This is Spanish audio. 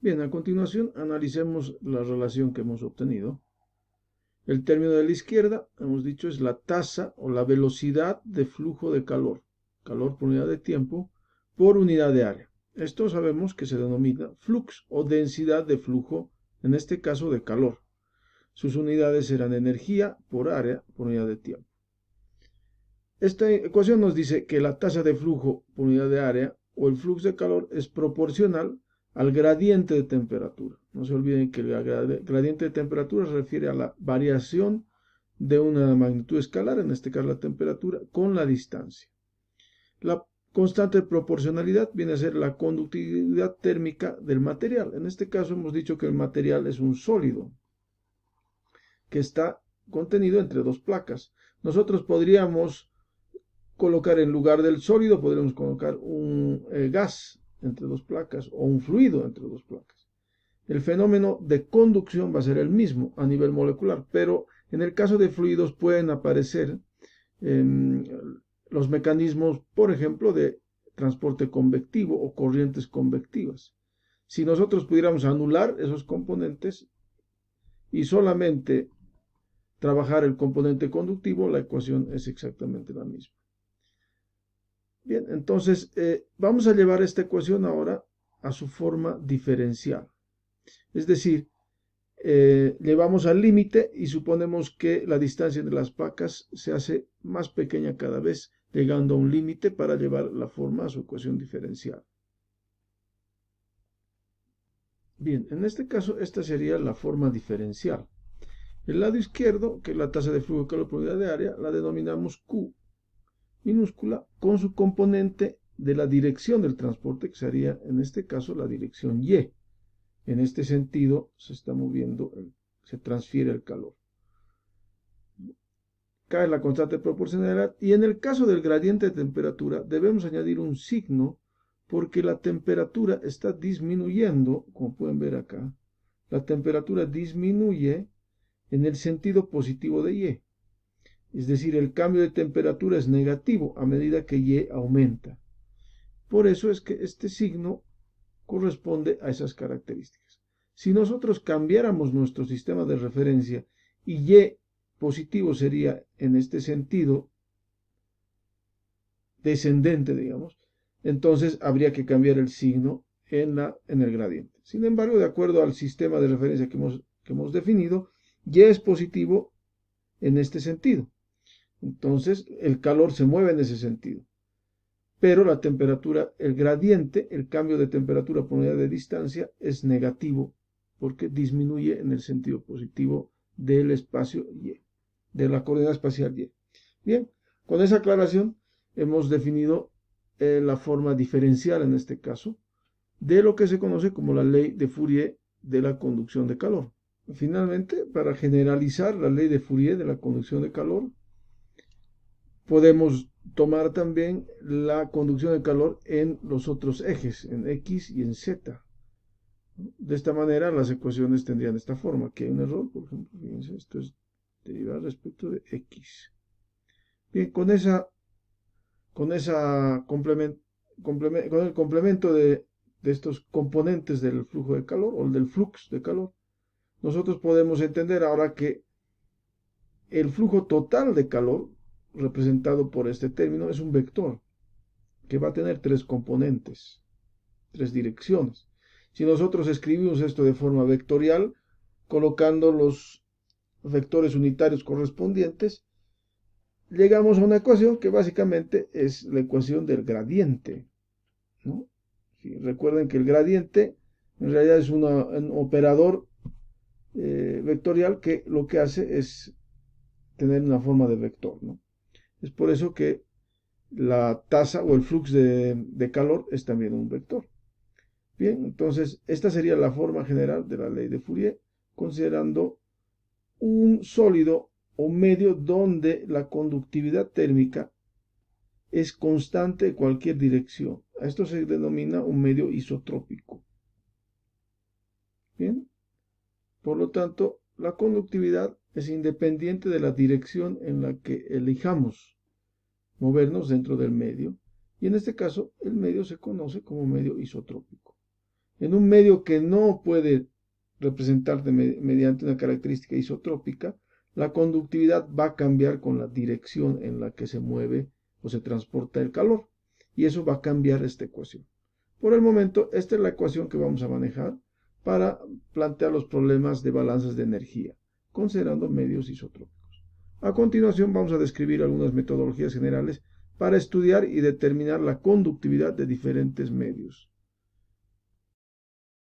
Bien, a continuación analicemos la relación que hemos obtenido. El término de la izquierda, hemos dicho, es la tasa o la velocidad de flujo de calor, calor por unidad de tiempo, por unidad de área. Esto sabemos que se denomina flux o densidad de flujo, en este caso de calor. Sus unidades serán energía por área por unidad de tiempo. Esta ecuación nos dice que la tasa de flujo por unidad de área o el flux de calor es proporcional al gradiente de temperatura. No se olviden que el gradiente de temperatura se refiere a la variación de una magnitud escalar, en este caso la temperatura, con la distancia. La constante de proporcionalidad viene a ser la conductividad térmica del material. En este caso hemos dicho que el material es un sólido que está contenido entre dos placas. Nosotros podríamos colocar en lugar del sólido, podríamos colocar un gas entre dos placas o un fluido entre dos placas. El fenómeno de conducción va a ser el mismo a nivel molecular, pero en el caso de fluidos pueden aparecer los mecanismos, por ejemplo, de transporte convectivo o corrientes convectivas. Si nosotros pudiéramos anular esos componentes y solamente trabajar el componente conductivo, la ecuación es exactamente la misma. Bien, entonces vamos a llevar esta ecuación ahora a su forma diferencial. Es decir, llevamos al límite y suponemos que la distancia entre las placas se hace más pequeña cada vez, llegando a un límite para llevar la forma a su ecuación diferencial. Bien, en este caso esta sería la forma diferencial. El lado izquierdo, que es la tasa de flujo de calor por unidad de área, la denominamos Q minúscula con su componente de la dirección del transporte, que sería en este caso la dirección Y. En este sentido se está moviendo, se transfiere el calor. Cae la constante de proporcionalidad y en el caso del gradiente de temperatura debemos añadir un signo porque la temperatura está disminuyendo, como pueden ver acá. La temperatura disminuye en el sentido positivo de Y. Es decir, el cambio de temperatura es negativo a medida que Y aumenta. Por eso es que este signo corresponde a esas características. Si nosotros cambiáramos nuestro sistema de referencia y Y positivo sería en este sentido descendente, digamos, entonces habría que cambiar el signo en el gradiente. Sin embargo, de acuerdo al sistema de referencia que hemos definido, Y es positivo en este sentido. Entonces, el calor se mueve en ese sentido. Pero la temperatura, el gradiente, el cambio de temperatura por unidad de distancia es negativo porque disminuye en el sentido positivo del espacio Y, de la coordenada espacial Y. Bien, con esa aclaración hemos definido la forma diferencial en este caso de lo que se conoce como la ley de Fourier de la conducción de calor. Finalmente, para generalizar la ley de Fourier de la conducción de calor, podemos tomar también la conducción de calor en los otros ejes, en X y en Z. De esta manera las ecuaciones tendrían esta forma. Aquí hay un error, por ejemplo, fíjense, esto es derivada respecto de X. Bien, con el complemento de estos componentes del flujo de calor o del flux de calor, nosotros podemos entender ahora que el flujo total de calor representado por este término es un vector que va a tener tres componentes, tres direcciones. Si nosotros escribimos esto de forma vectorial, colocando los vectores unitarios correspondientes, llegamos a una ecuación que básicamente es la ecuación del gradiente, ¿no? Sí, recuerden que el gradiente en realidad es un operador vectorial que lo que hace es tener una forma de vector, ¿no? Es por eso que la tasa o el flux de calor es también un vector. Bien, entonces esta sería la forma general de la ley de Fourier, considerando un sólido o medio donde la conductividad térmica es constante en cualquier dirección. A esto se denomina un medio isotrópico. Bien, por lo tanto, la conductividad es independiente de la dirección en la que elijamos movernos dentro del medio, y en este caso el medio se conoce como medio isotrópico. En un medio que no puede representarse mediante una característica isotrópica, la conductividad va a cambiar con la dirección en la que se mueve o se transporta el calor. Y eso va a cambiar esta ecuación. Por el momento, esta es la ecuación que vamos a manejar para plantear los problemas de balanzas de energía, considerando medios isotrópicos. A continuación, vamos a describir algunas metodologías generales para estudiar y determinar la conductividad de diferentes medios.